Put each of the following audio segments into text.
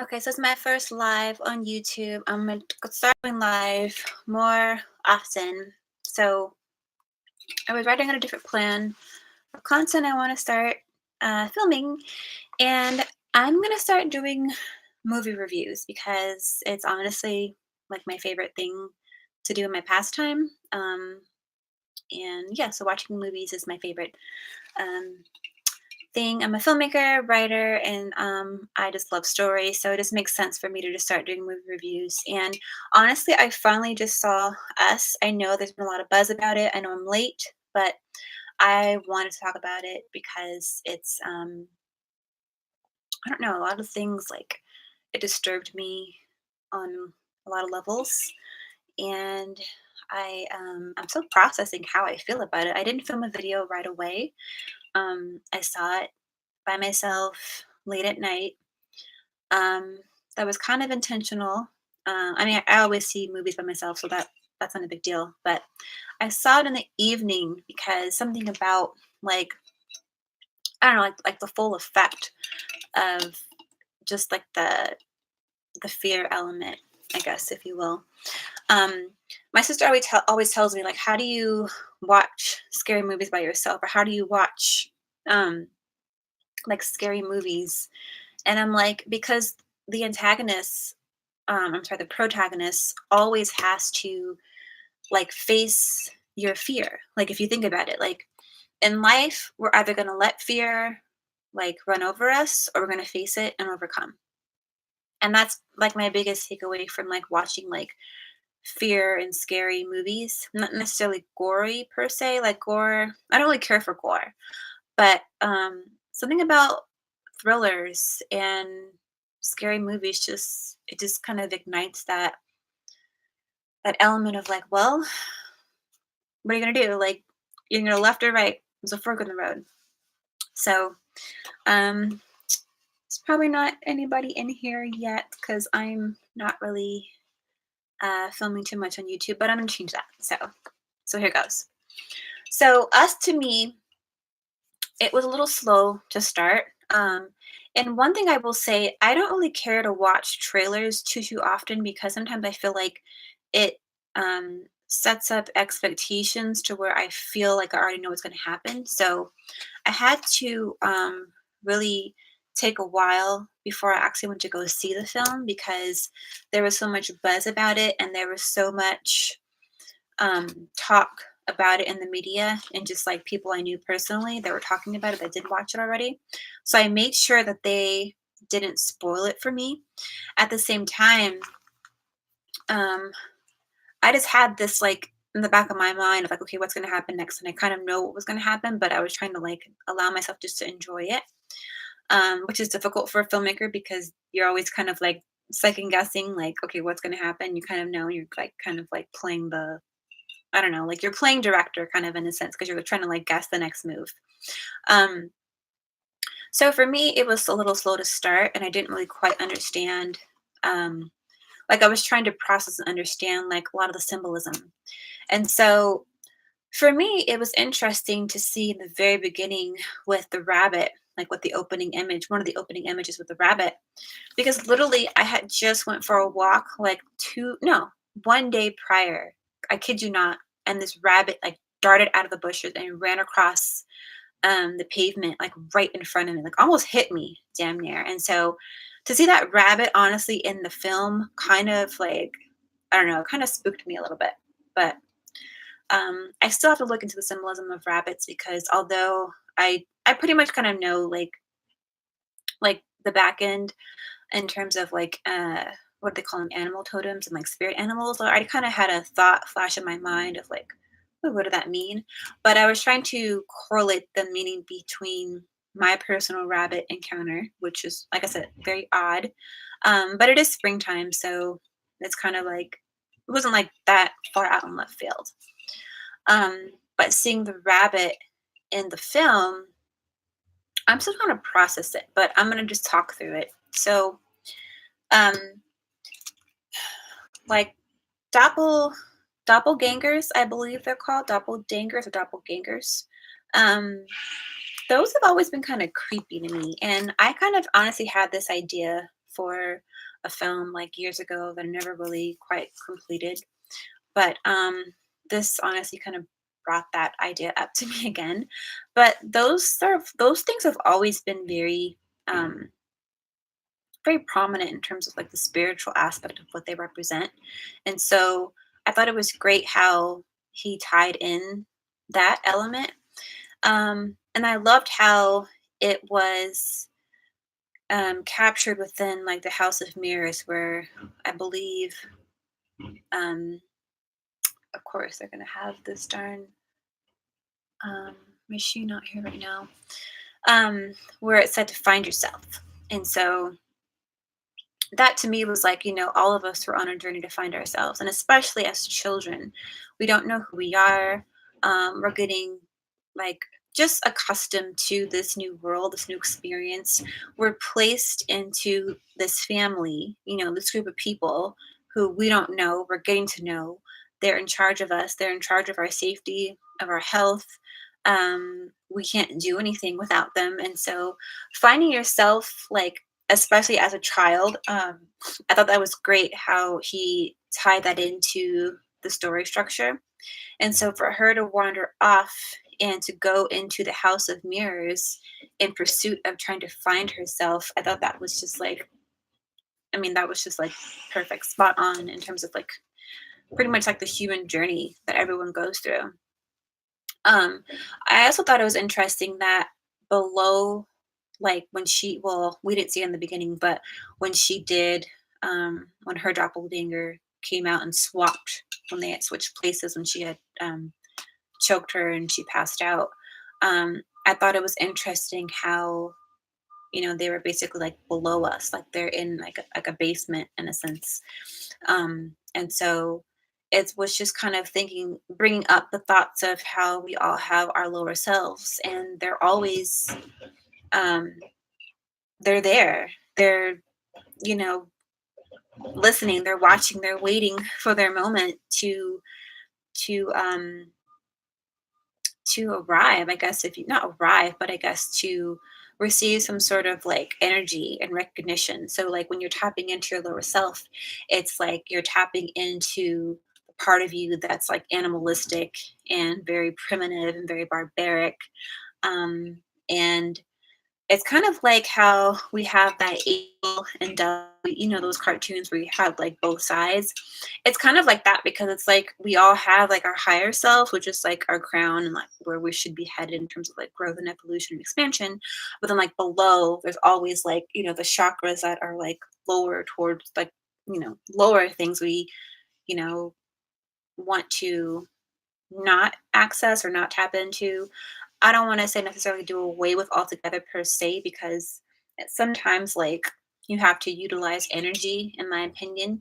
Okay, so it's my first live on YouTube. I'm gonna start going live more often. So I was writing on a different plan of content I want to start filming, and I'm gonna start doing movie reviews because it's honestly like my favorite thing to do in my pastime. And yeah, so watching movies is my favorite um, thing. I'm a filmmaker, writer, and I just love stories. So it just makes sense for me to just start doing movie reviews. And honestly, I finally just saw Us. I know there's been a lot of buzz about it. I know I'm late, but I wanted to talk about it because it's I don't know, a lot of things like it disturbed me on a lot of levels, and I'm still processing how I feel about it. I didn't film a video right away. I saw it by myself late at night. Um, that was kind of intentional. I mean, I always see movies by myself, so that's not a big deal. But I saw it in the evening because something about like I don't know, like the full effect of just like the fear element, I guess, if you will. Um, my sister always tells me like, how do you watch scary movies by yourself, or how do you watch um, like scary movies? And I'm like, because the antagonist, I'm sorry, the protagonist always has to like face your fear. Like if you think about it, like in life, we're either gonna let fear like run over us, or we're gonna face it and overcome. And that's like my biggest takeaway from like watching like fear and scary movies. Not necessarily gory per se. Like gore, I don't really care for gore, but something about thrillers and scary movies just it just kind of ignites that element of like, well, what are you gonna do? Like, you're gonna left or right? There's a fork in the road. So, um, it's probably not anybody in here yet because I'm not really filming too much on YouTube, but I'm gonna change that. So here goes. So, Us to me, it was a little slow to start. And one thing I will say, I don't really care to watch trailers too often because sometimes I feel like it sets up expectations to where I feel like I already know what's going to happen. So I had to really take a while before I actually went to go see the film because there was so much buzz about it, and there was so much talk about it in the media, and just like people I knew personally that were talking about it that did watch it already. So I made sure that they didn't spoil it for me. At the same time, um, I just had this like in the back of my mind of like, okay, what's going to happen next? And I kind of know what was going to happen, but I was trying to like allow myself just to enjoy it, which is difficult for a filmmaker because you're always kind of like second guessing, like, okay, what's going to happen? You kind of know, and you're like kind of like playing the I don't know, like you're playing director kind of in a sense because you're trying to like guess the next move. Um, so for me, it was a little slow to start, and I didn't really quite understand. Um, like I was trying to process and understand like a lot of the symbolism, and so for me, it was interesting to see in the very beginning with the rabbit, like with the opening image, one of the opening images with the rabbit, because literally I had just went for a walk like one day prior. I kid you not, and this rabbit like darted out of the bushes and ran across the pavement like right in front of me, like almost hit me damn near. And so to see that rabbit honestly in the film kind of like I don't know, kind of spooked me a little bit. But I still have to look into the symbolism of rabbits because although I pretty much kind of know like the back end in terms of like what they call them, animal totems and like spirit animals. So I kind of had a thought flash in my mind of like, "Ooh, what did that mean?" But I was trying to correlate the meaning between my personal rabbit encounter, which is like I said, very odd. But it is springtime, so it's kind of like it wasn't like that far out in left field. But seeing the rabbit in the film, I'm still trying to process it, but I'm gonna just talk through it. So um like doppelgangers, I believe they're called doppeldangers or doppelgangers. Um, those have always been kind of creepy to me, and I kind of honestly had this idea for a film like years ago that I never really quite completed. But this honestly kind of brought that idea up to me again. But those things have always been um, very prominent in terms of like the spiritual aspect of what they represent. And so I thought it was great how he tied in that element. And I loved how it was captured within like the House of Mirrors, where I believe, um, of course, they're going to have this darn machine not here right now, where it said to find yourself. And so that to me was like, all of us were on a journey to find ourselves. And especially as children, we don't know who we are. We're getting like just accustomed to this new world, this new experience. We're placed into this family, this group of people who we don't know, we're getting to know. They're in charge of us, they're in charge of our safety, of our health. We can't do anything without them. And so finding yourself, like, especially as a child, I thought that was great how he tied that into the story structure. And so for her to wander off and to go into the House of Mirrors in pursuit of trying to find herself, I thought that was just like, I mean, that was just like perfect, spot on in terms of like pretty much like the human journey that everyone goes through. Um, I also thought it was interesting that below, like when well, we didn't see it in the beginning, but when she did, when her doppelganger came out and swapped, when they had switched places, when she had choked her and she passed out, I thought it was interesting how, they were basically like below us, like they're in like a basement in a sense. And so it was just kind of bringing up the thoughts of how we all have our lower selves, and um, they're there. They're, you know, listening. They're watching. They're waiting for their moment to um to arrive. I guess if you not arrive, but I guess to receive some sort of like energy and recognition. So like when you're tapping into your lower self, it's like you're tapping into the part of you that's like animalistic and very primitive and very barbaric. Um, and it's kind of like how we have that April and those cartoons where you have like both sides. It's kind of like that because it's like we all have like our higher self, which is like our crown and like where we should be headed in terms of like growth and evolution and expansion. But then like below, there's always like, the chakras that are like lower towards like, lower things we, you know, want to not access or not tap into. I don't want to say necessarily do away with altogether per se, because sometimes like you have to utilize energy, in my opinion.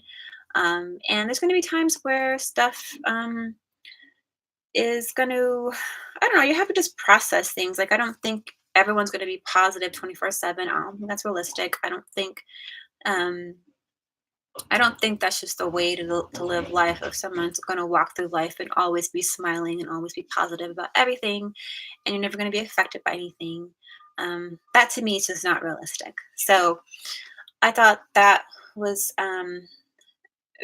And there's going to be times where stuff is going to, I don't know, you have to just process things. Like, I don't think everyone's going to be positive 24/7. I don't think that's realistic. Um, I don't think that's just the way to live life. If someone's going to walk through life and always be smiling and always be positive about everything, and you're never going to be affected by anything, that to me is just not realistic. So I thought that was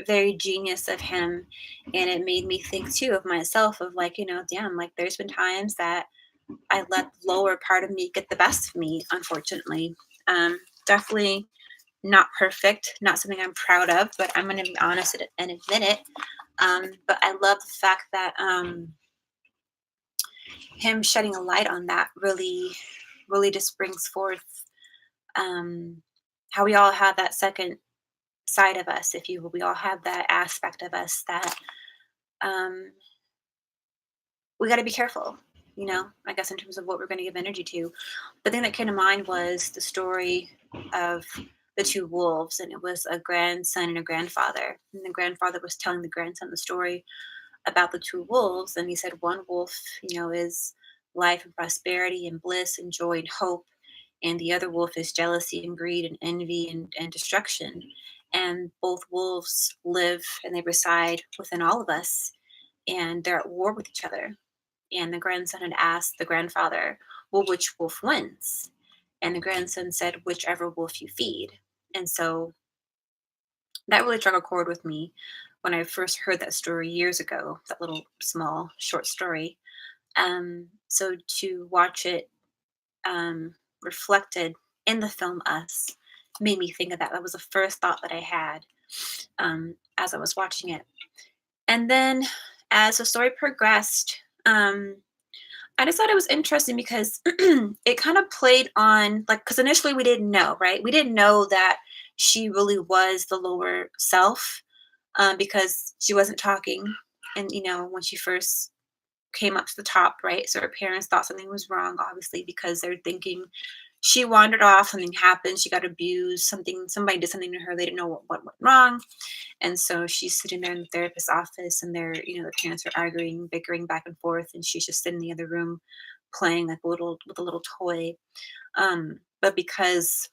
very genius of him, and it made me think too of myself of like, damn, like there's been times that I let the lower part of me get the best of me, unfortunately. Definitely not perfect, not something I'm proud of, but I'm going to be honest and admit it. But I love the fact that him shedding a light on that really, really just brings forth um, how we all have that second side of us, if you will. We all have that aspect of us that um, we got to be careful, I guess, in terms of what we're going to give energy to. The thing that came to mind was the story of the two wolves, and it was a grandson and a grandfather. And the grandfather was telling the grandson the story about the two wolves, and he said one wolf, is life and prosperity and bliss and joy and hope, and the other wolf is jealousy and greed and envy and destruction. And both wolves live and they reside within all of us, and they're at war with each other. And the grandson had asked the grandfather, well, which wolf wins? And the grandson said, whichever wolf you feed. And so that really struck a chord with me when I first heard that story years ago, that little small short story. So to watch it reflected in the film Us made me think of that. That was the first thought that I had as I was watching it. And then as the story progressed, I just thought it was interesting because it kind of played on, like, because initially we didn't know, right? We didn't know that she really was the lower self, because she wasn't talking. And, when she first came up to the top, right? So her parents thought something was wrong, obviously, because they're thinking she wandered off, something happened, she got abused, somebody did something to her, they didn't know what went wrong. And so she's sitting there in the therapist's office, and the parents are arguing, bickering back and forth, and she's just sitting in the other room playing like a little toy. But because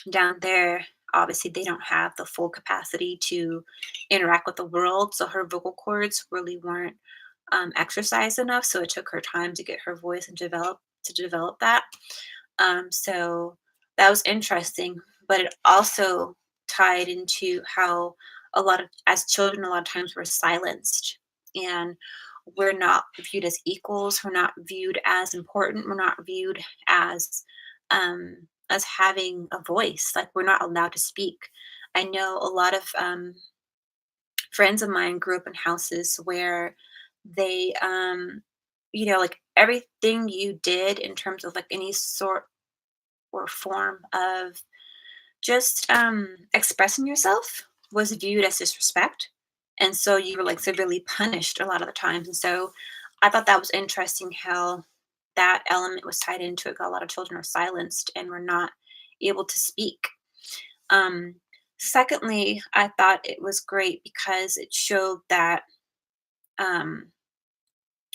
down there, obviously they don't have the full capacity to interact with the world, so her vocal cords really weren't exercised enough. So it took her time to get her voice and develop that. So that was interesting, but it also tied into how as children, a lot of times we're silenced, and we're not viewed as equals. We're not viewed as important. We're not viewed as having a voice. Like, we're not allowed to speak. I know a lot of friends of mine grew up in houses where they, like, everything you did in terms of like any sort or form of just expressing yourself was viewed as disrespect. And so you were like severely punished a lot of the times. And so I thought that was interesting how that element was tied into it. A lot of children are silenced and were not able to speak. Um, Secondly, I thought it was great because it showed that um,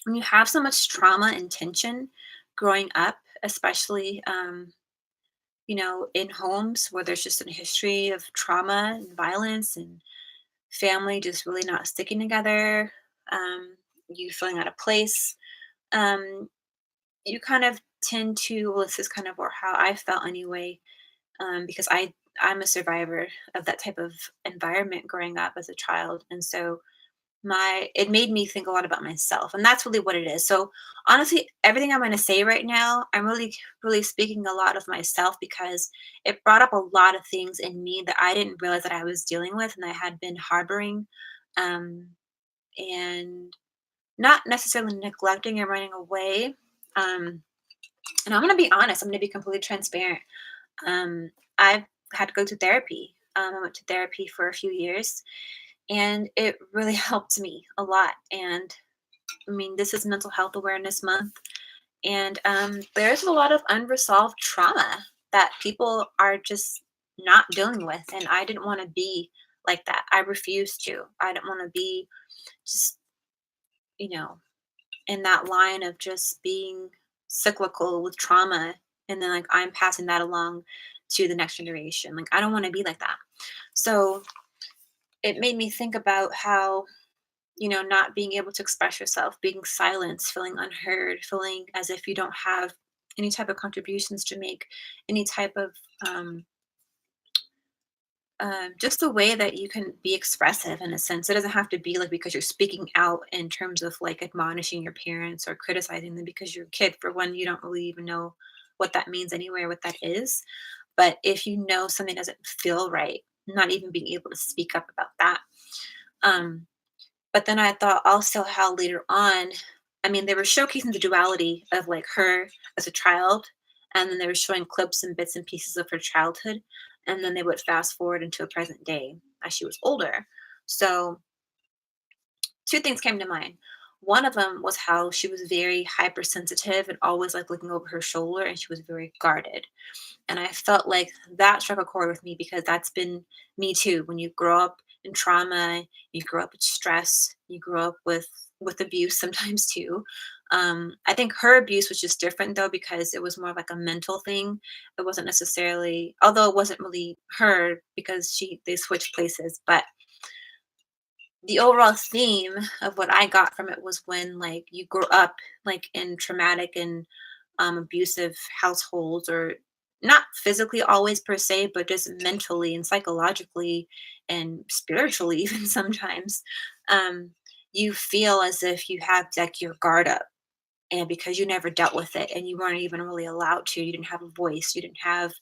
when you have so much trauma and tension growing up, especially in homes where there's just a history of trauma and violence and family just really not sticking together, you feeling out of place, um, you kind of tend to, well, this is kind of how I felt anyway, because I'm a survivor of that type of environment growing up as a child. And so it made me think a lot about myself, and that's really what it is. So honestly, everything I'm going to say right now, I'm really really speaking a lot of myself, because it brought up a lot of things in me that I didn't realize that I was dealing with and I had been harboring, um, and not necessarily neglecting and running away. um, and I'm going to be honest, I'm going to be completely transparent. I've had to go to therapy. I went to therapy for a few years, and it really helped me a lot. And I mean, this is Mental Health Awareness Month, and there's a lot of unresolved trauma that people are just not dealing with. And I didn't want to be like that. I refused to. I didn't want to be just, you know, in that line of just being cyclical with trauma. And then, like, I'm passing that along to the next generation. Like, I don't want to be like that. So it made me think about how, not being able to express yourself, being silenced, feeling unheard, feeling as if you don't have any type of contributions to make, any type of um, just the way that you can be expressive in a sense. It doesn't have to be like because you're speaking out in terms of like admonishing your parents or criticizing them because you're a kid. For one, you don't really even know what that means anyway, or what that is. But if you know something doesn't feel right, not even being able to speak up about that. Um, But then I thought also how later on, I mean, they were showcasing the duality of like her as a child, and then they were showing clips and bits and pieces of her childhood, and then they would fast forward into a present day as she was older. So two things came to mind. One of them was how she was very hypersensitive and always like looking over her shoulder, and she was very guarded. And I felt like that struck a chord with me because that's been me too. When you grow up in trauma, you grow up with stress, you grow up with abuse sometimes too. I think her abuse was just different though, because it was more of like a mental thing. It wasn't necessarily, although it wasn't really her because they switched places. But the overall theme of what I got from it was when like you grow up like in traumatic and abusive households, or not physically always per se, but just mentally and psychologically and spiritually even sometimes, um, you feel as if you have like your guard up, and because you never dealt with it and you weren't even really allowed to, you didn't have a voice, you didn't have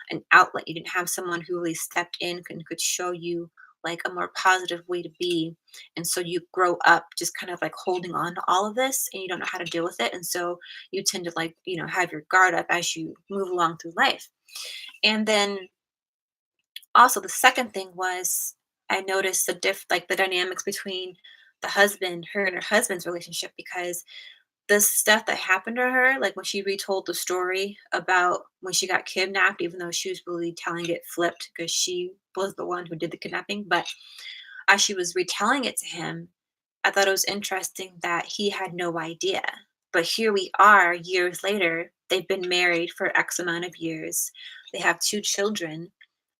an outlet, you didn't have someone who really stepped in and could show you like a more positive way to be. And so you grow up just kind of like holding on to all of this and you don't know how to deal with it. And so you tend to like, have your guard up as you move along through life. And then also the second thing was I noticed like the dynamics between her and her husband's relationship, because the stuff that happened to her, like when she retold the story about when she got kidnapped, even though she was really telling it flipped because she was the one who did the kidnapping. But as she was retelling it to him, I thought it was interesting that he had no idea. But here we are years later. They've been married for X amount of years. They have two children.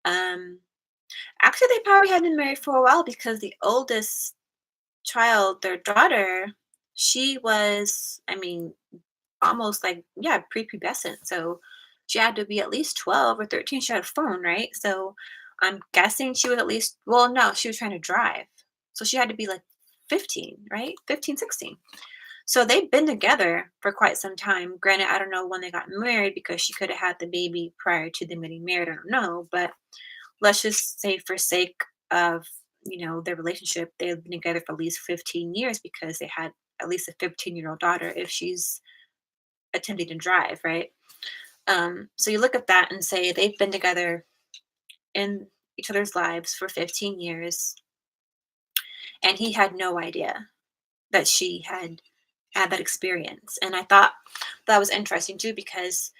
Um, Actually, they probably had been married for a while because the oldest child, their daughter, she was, I mean, almost like, yeah, prepubescent. So she had to be at least 12 or 13. She had a phone, right? So I'm guessing she was at least, well, no, she was trying to drive. So she had to be like 15, right? 15, 16. So they've been together for quite some time. Granted, I don't know when they got married because she could have had the baby prior to them getting married. I don't know. But let's just say, for sake of, their relationship, they've been together for at least 15 years because they had at least a 15-year-old daughter if she's attempting to drive, right? So you look at that and say they've been together in each other's lives for 15 years, and he had no idea that she had that experience. And I thought that was interesting too, because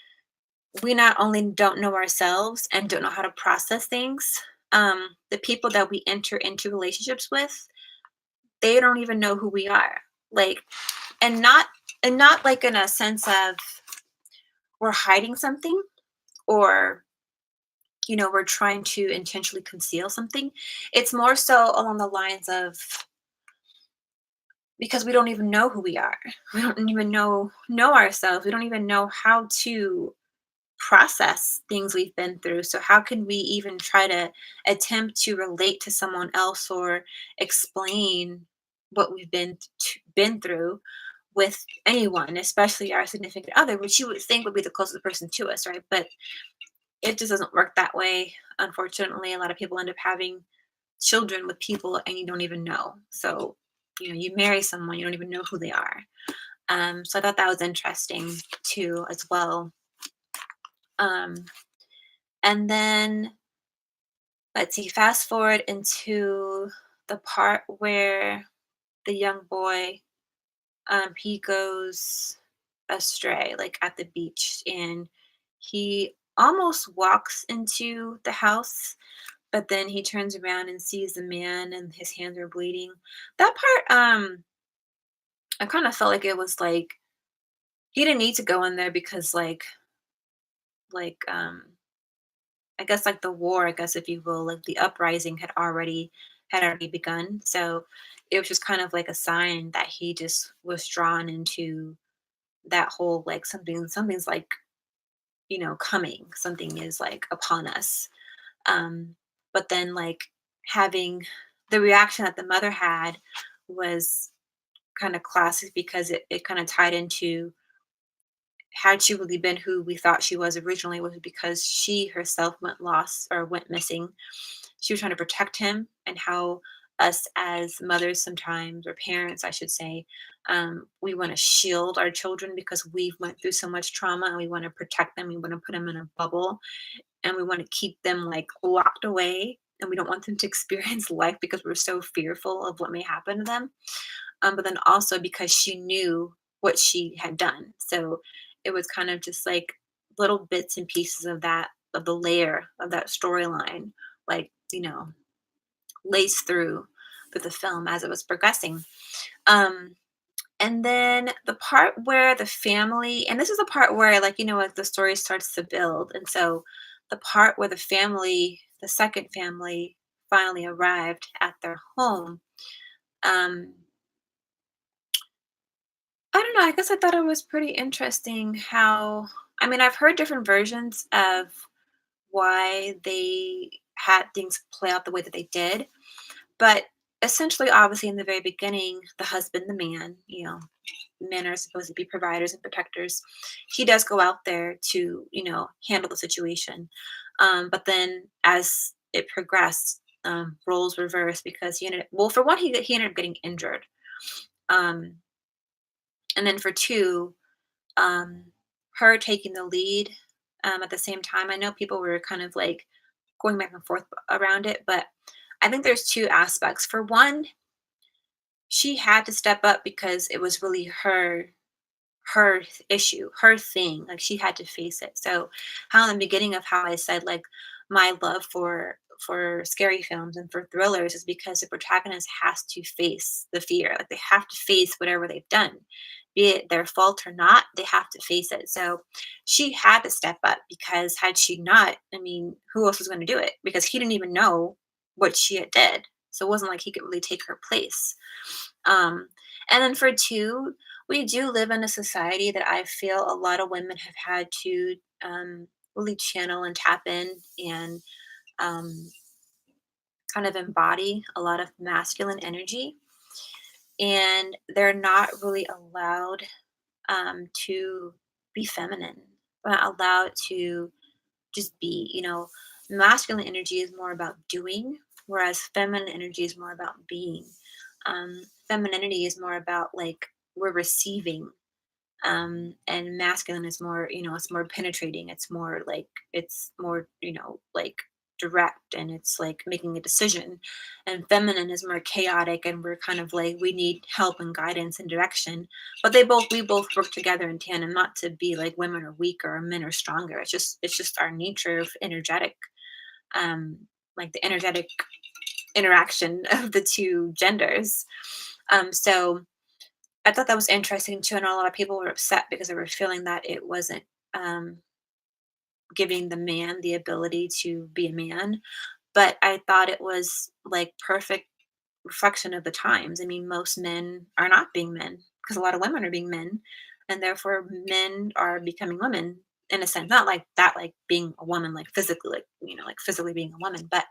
we not only don't know ourselves and don't know how to process things, the people that we enter into relationships with, they don't even know who we are. Like, and not like in a sense of we're hiding something, or we're trying to intentionally conceal something. It's more so along the lines of, because we don't even know who we are. We don't even know ourselves. We don't even know how to process things we've been through. So how can we even try to attempt to relate to someone else or explain what we've been through with anyone, especially our significant other, which you would think would be the closest person to us, right? But it just doesn't work that way. Unfortunately, a lot of people end up having children with people and you don't even know. So, you marry someone, you don't even know who they are. So I thought that was interesting too, as well. Um, and then let's see, fast forward into the part where the young boy, he goes astray, like at the beach, and he almost walks into the house, but then he turns around and sees the man and his hands are bleeding. That part, I kind of felt like it was like he didn't need to go in there because like I guess like the war, I guess if you will, like the uprising had already begun. So it was just kind of like a sign that he just was drawn into that whole, like, something's like, coming. Something is like upon us. Um, but then like having the reaction that the mother had was kind of classic, because it kind of tied into, had she really been who we thought she was originally, was it because she herself went lost or went missing. She was trying to protect him, and how us as mothers sometimes, or parents, I should say, we want to shield our children because we've went through so much trauma, and we want to protect them. We want to put them in a bubble, and we want to keep them like locked away, and we don't want them to experience life because we're so fearful of what may happen to them. But then also because she knew what she had done. So it was kind of just like little bits and pieces of that, of the layer of that storyline, like, laced through the film as it was progressing. Um, and then the part where the family, and this is the part where, like, as the story starts to build. And so the part where the second family finally arrived at their home, um, I don't know. I guess I thought it was pretty interesting how I mean, I've heard different versions of why they had things play out the way that they did, but essentially, obviously, in the very beginning, the husband, the man, men are supposed to be providers and protectors. He does go out there to, handle the situation. But then as it progressed, roles reversed because well, for one, he ended up getting injured. Um, and then for two, um, her taking the lead at the same time. I know people were kind of like going back and forth around it, but I think there's two aspects. For one, she had to step up because it was really issue, her thing. Like she had to face it. So how in the beginning of how I said like my love for scary films and for thrillers is because the protagonist has to face the fear. Like they have to face whatever they've done. Be it their fault or not, they have to face it. So she had to step up because had she not, I mean, who else was going to do it? Because he didn't even know what she had did. So it wasn't like he could really take her place. Um, and then for two, we do live in a society that I feel a lot of women have had to really channel and tap in and um, kind of embody a lot of masculine energy. And they're not really allowed to be feminine, not allowed to just be, masculine energy is more about doing, whereas feminine energy is more about being. Femininity is more about like we're receiving, and masculine is more, it's more penetrating. It's more, like direct, and it's like making a decision. And feminine is more chaotic, and we're kind of like we need help and guidance and direction. But we both work together in tandem, not to be like women are weaker or men are stronger. It's just our nature of energetic, um like the energetic interaction of the two genders. So I thought that was interesting too, and a lot of people were upset because they were feeling that it wasn't um, giving the man the ability to be a man. But I thought it was like perfect reflection of the times. I mean, most men are not being men because a lot of women are being men, and therefore men are becoming women in a sense. Not like that, like being a woman, like physically, like like physically being a woman, but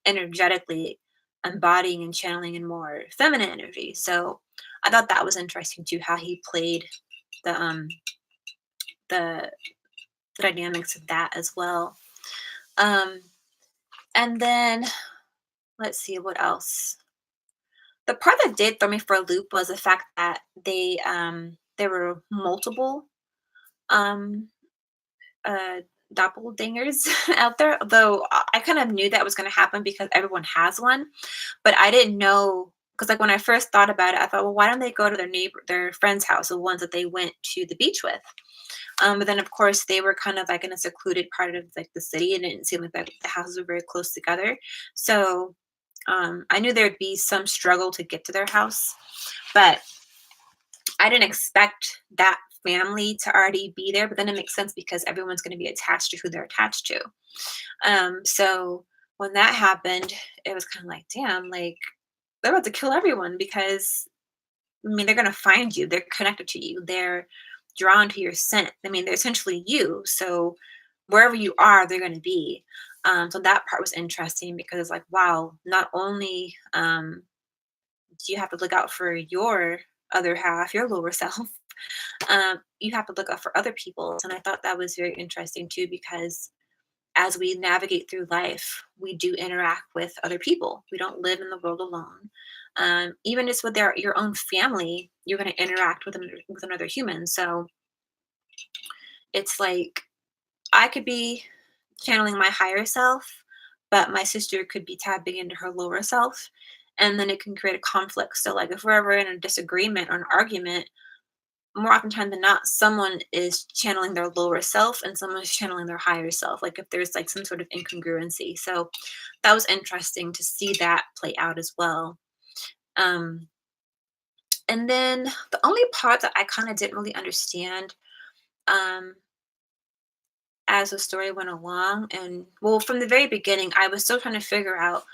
energetically embodying and channeling in more feminine energy. So I thought that was interesting too, how he played the the, the dynamics of that as well. Um, and then let's see what else. The part that did throw me for a loop was the fact that there were multiple um uh doppelgangers out there. Though I kind of knew that was going to happen because everyone has one, but I didn't know because like when I first thought about it, I thought, well, why don't they go to their friend's house, the ones that they went to the beach with? But then of course they were kind of like in a secluded part of like the city, and it didn't seem like the houses were very close together. So I knew there'd be some struggle to get to their house, but I didn't expect that family to already be there. But then it makes sense because everyone's going to be attached to who they're attached to. So when that happened, it was kind of like, damn, like they're about to kill everyone because I mean they're gonna find you. They're connected to you. They're drawn to your scent. I mean, they're essentially you. So wherever you are, they're gonna be. So that part was interesting because it's like, wow, not only do you have to look out for your other half, your lower self, you have to look out for other people. And I thought that was very interesting too because as we navigate through life, we do interact with other people. We don't live in the world alone. Even just with your own family, you're going to interact with another human. So it's like I could be channeling my higher self, but my sister could be tapping into her lower self, and then it can create a conflict. So, like, if we're ever in a disagreement or an argument, more often time than not, someone is channeling their lower self and someone is channeling their higher self. Like if there's like some sort of incongruency. So that was interesting to see that play out as well. Um, and then the only part that I kind of didn't really understand um, as the story went along, and well, from the very beginning, I was still trying to figure out,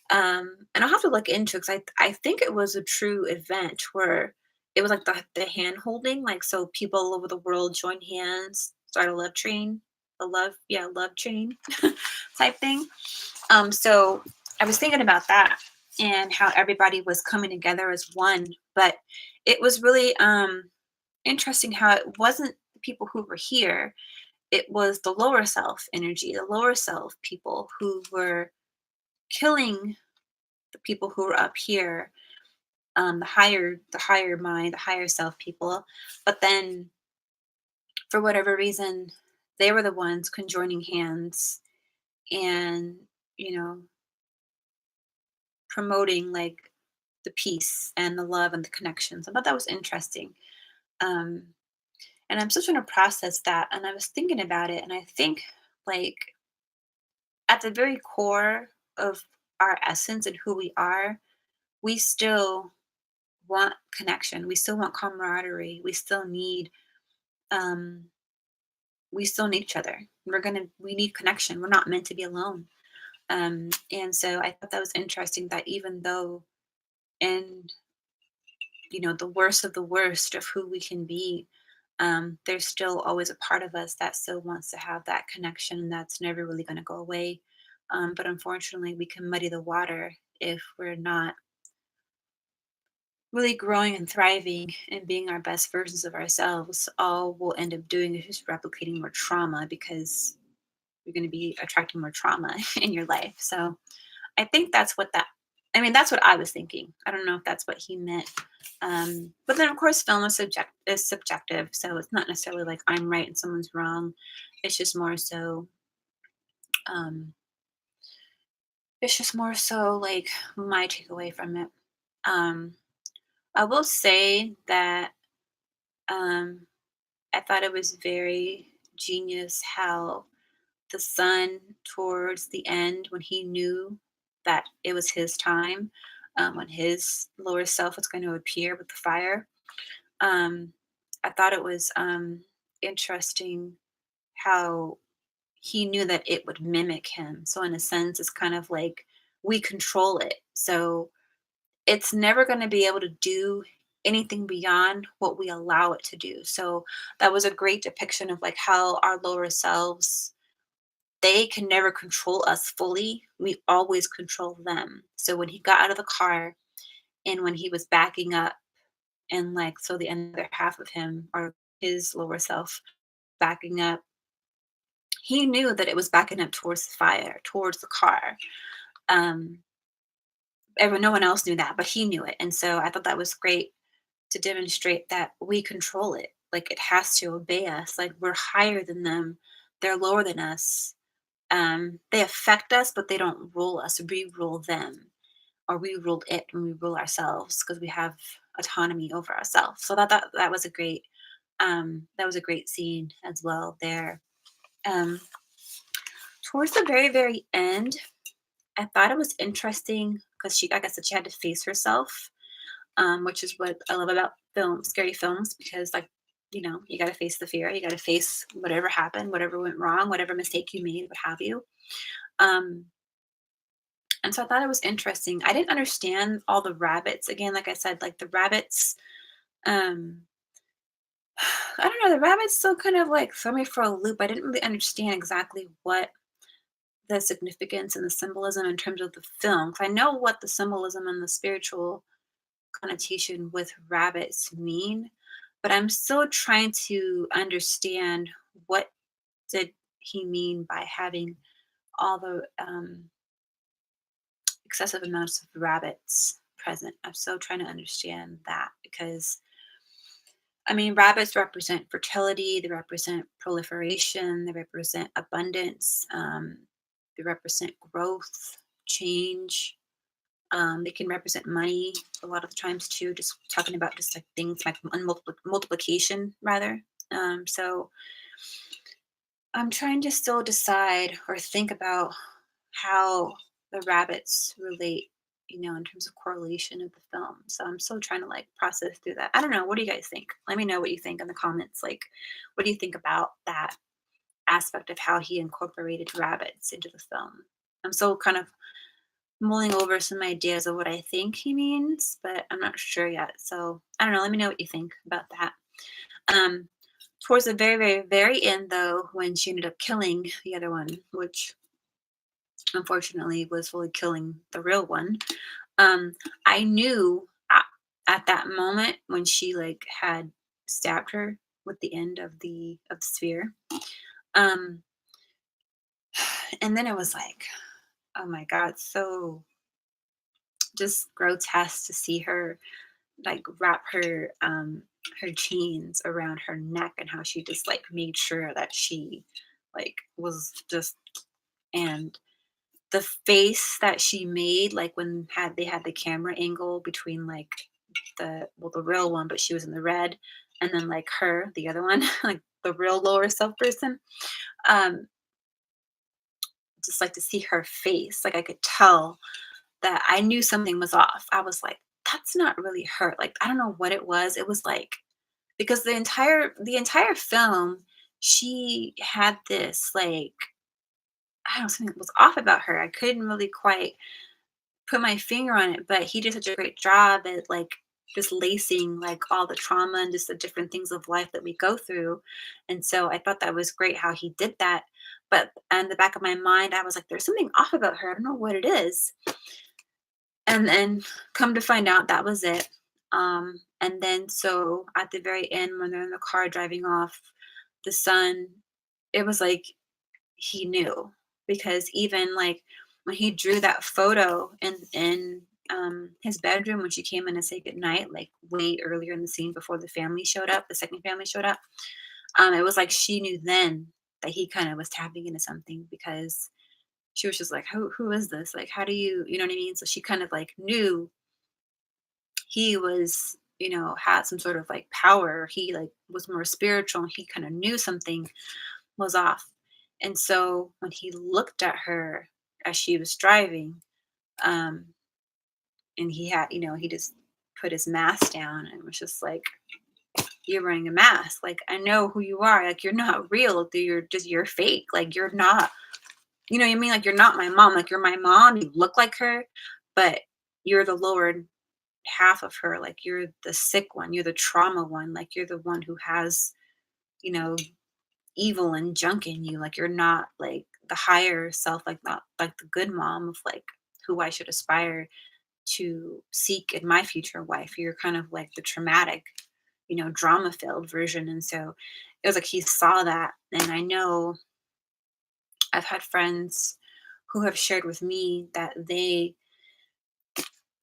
and I'll have to look into it because I think it was a true event where it was like the hand holding, like so people all over the world join hands start a love train, love train type thing. So I was thinking about that and how everybody was coming together as one, but it was really interesting how it wasn't the people who were here, it was the lower self energy, the lower self people who were killing the people who were up here, the higher mind, the higher self people. But then for whatever reason, they were the ones conjoining hands and, you know, promoting like the peace and the love and the connections. I thought that was interesting. Um, and I'm still trying to process that. And I was thinking about it, and I think like at the very core of our essence and who we are, we still want connection. We still want camaraderie. Um, we still need each other. We need connection. We're not meant to be alone. And so I thought that was interesting that even though in the worst of the worst of who we can be, there's still always a part of us that still wants to have that connection, and that's never really going to go away. But unfortunately, we can muddy the water if we're not really growing and thriving and being our best versions of ourselves. All we'll end up doing is just replicating more trauma because you're going to be attracting more trauma in your life. So I think that's what I was thinking. I don't know if that's what he meant. But then, of course, film is subjective. So it's not necessarily like I'm right and someone's wrong. It's just more so, um, like my takeaway from it. Um, I will say that um, I thought it was very genius how the son towards the end when he knew that it was his time, when his lower self was going to appear with the fire. um, I thought it was interesting how he knew that it would mimic him, so in a sense it's kind of like we control it, so it's never going to be able to do anything beyond what we allow it to do. So that was a great depiction of like how our lower selves, they can never control us fully. We always control them. So when he got out of the car and when he was backing up, and like, so the other half of him or his lower self backing up, he knew that it was backing up towards the fire, towards the car. Um, no one else knew that, but he knew it. And so I thought that was great to demonstrate that we control it. Like it has to obey us. Like we're higher than them. They're lower than us. They affect us, but they don't rule us. We rule them, or we rule it, and we rule ourselves because we have autonomy over ourselves. So that was a great scene as well there. Um, Towards the very very end, I thought it was interesting because she, like I said, she had to face herself, which is what I love about scary films, because like you got to face the fear, you got to face whatever happened, whatever went wrong, whatever mistake you made, what have you. Um, And so I thought it was interesting. I didn't understand all the rabbits. Again, like I said, like the rabbits, um, I don't know, the rabbits still kind of like throw me for a loop. I didn't really understand exactly what the significance and the symbolism in terms of the film. 'Cause I know what the symbolism and the spiritual connotation with rabbits mean, but I'm still trying to understand what did he mean by having all the excessive amounts of rabbits present. I'm still trying to understand that because I mean, rabbits represent fertility, they represent proliferation, they represent abundance, they represent growth, change. They can represent money a lot of the times too. Just talking about just like things like multiplication, rather. So I'm trying to still decide or think about how the rabbits relate, in terms of correlation of the film. So I'm still trying to like process through that. I don't know. What do you guys think? Let me know what you think in the comments. Like, what do you think about that aspect of how he incorporated rabbits into the film? I'm still kind of mulling over some ideas of what I think he means, but I'm not sure yet. So I don't know. Let me know what you think about that. Um, Towards the very, very, very end, though, when she ended up killing the other one, which unfortunately was really killing the real one, um, I knew at that moment when she like had stabbed her with the end of the spear. Um, and then it was like, oh my God, so just grotesque to see her like wrap her chains around her neck and how she just like made sure that she like was just, and the face that she made like when had they had the camera angle between like the real one, but she was in the red, and then like her, the other one, like the real lower self person. Um, just like to see her face, like I could tell that I knew something was off. I was like, that's not really her. Like I don't know what it was. It was like because the entire film, she had this like I don't know, something was off about her. I couldn't really quite put my finger on it, but he did such a great job at like just lacing like all the trauma and just the different things of life that we go through. And so I thought that was great how he did that. But in the back of my mind, I was like, there's something off about her. I don't know what it is. And then come to find out that was it. And then so at the very end, when they're in the car driving off, the son, it was like he knew because even like when he drew that photo in his bedroom when she came in to say goodnight, like way earlier in the scene before the family showed up, the second family showed up. It was like she knew then that he kind of was tapping into something because she was just like, who is this? Like, how do you know what I mean? So she kind of like knew he was, had some sort of like power. He like was more spiritual and he kind of knew something was off. And so when he looked at her as she was driving, um, and he had, he just put his mask down and was just like, you're wearing a mask. Like, I know who you are. Like, you're not real. You're fake. Like, you're not, you know what I mean? Like, you're not my mom. Like, you're my mom. You look like her, but you're the lower half of her. Like, you're the sick one. You're the trauma one. Like, you're the one who has, you know, evil and junk in you. Like you're not like the higher self, like not like the good mom of like who I should aspire to seek in my future wife. You're kind of like the traumatic, drama filled version. And so it was like he saw that. And I know I've had friends who have shared with me that they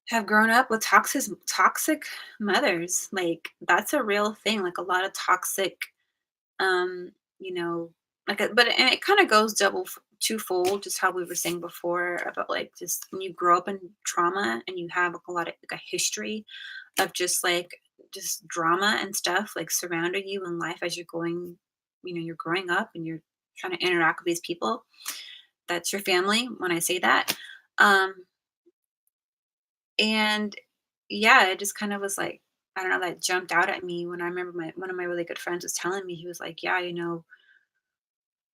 have grown up with toxic mothers. Like that's a real thing. Like a lot of toxic you know, and it kind of goes twofold, just how we were saying before about like just when you grow up in trauma and you have like, a lot of like a history of just drama and stuff like surrounding you in life as you're going, you're growing up and you're trying to interact with these people. That's your family when I say that. Um, and yeah, it just kind of was like, I don't know, that jumped out at me when I remember one of my really good friends was telling me, he was like, yeah,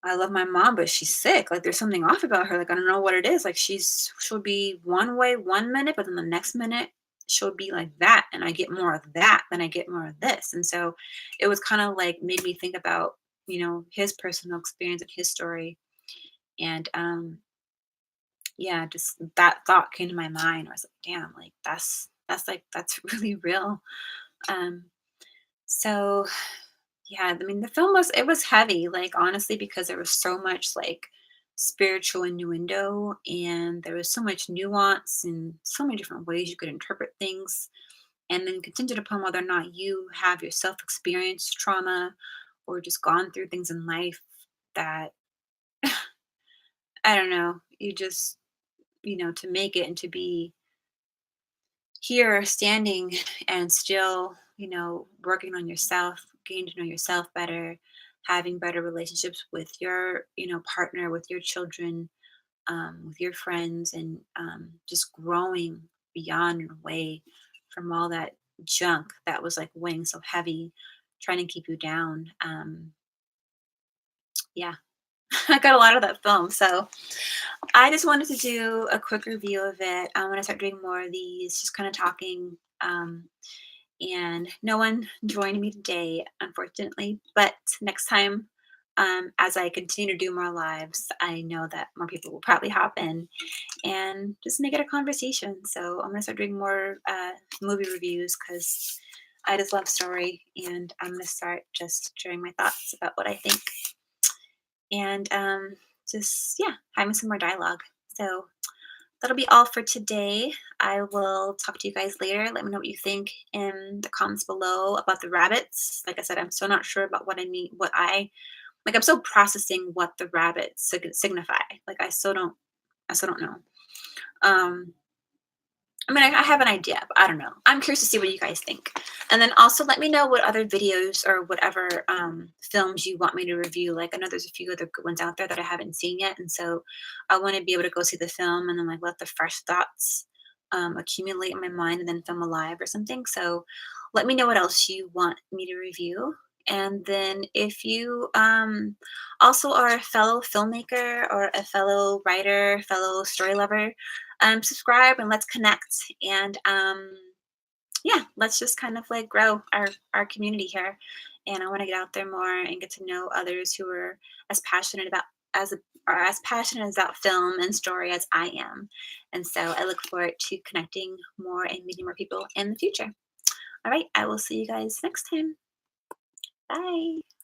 I love my mom, but she's sick. Like there's something off about her. Like I don't know what it is. Like she'll be one way one minute, but then the next minute she'll be like that. And I get more of that than I get more of this. And so it was kind of like made me think about, his personal experience and his story. And yeah, just that thought came to my mind. I was like, damn, like that's really real. Um so Yeah, I mean, the film was heavy, like, honestly, because there was so much, like, spiritual innuendo, and there was so much nuance and so many different ways you could interpret things, and then contingent upon whether or not you have yourself experienced trauma or just gone through things in life that, I don't know, you just, to make it and to be here standing and still, working on yourself, getting to know yourself better, having better relationships with your, partner, with your children, with your friends, and just growing beyond and away from all that junk that was like weighing so heavy, trying to keep you down. Yeah, I got a lot of that film. So I just wanted to do a quick review of it. I want to start doing more of these, just kind of talking. and no one joined me today, unfortunately. But next time, as I continue to do more lives, I know that more people will probably hop in and just make it a conversation. So I'm gonna start doing more movie reviews because I just love story, and I'm gonna start just sharing my thoughts about what I think, and just yeah, having some more dialogue. So that'll be all for today. I will talk to you guys later. Let me know what you think in the comments below about the rabbits. Like I said, I'm still not sure about what I mean. What I like, I'm still processing what the rabbits signify. Like I still don't know. Um, I mean, I have an idea, but I don't know. I'm curious to see what you guys think. And then also let me know what other videos or whatever films you want me to review. Like, I know there's a few other good ones out there that I haven't seen yet. And so I want to be able to go see the film and then, like, let the fresh thoughts accumulate in my mind and then film a live or something. So let me know what else you want me to review. And then if you also are a fellow filmmaker or a fellow writer, fellow story lover, subscribe and let's connect. And yeah, let's just kind of like grow our community here. And I want to get out there more and get to know others who are as passionate about are as passionate about film and story as I am. And so I look forward to connecting more and meeting more people in the future. All right, I will see you guys next time. Bye.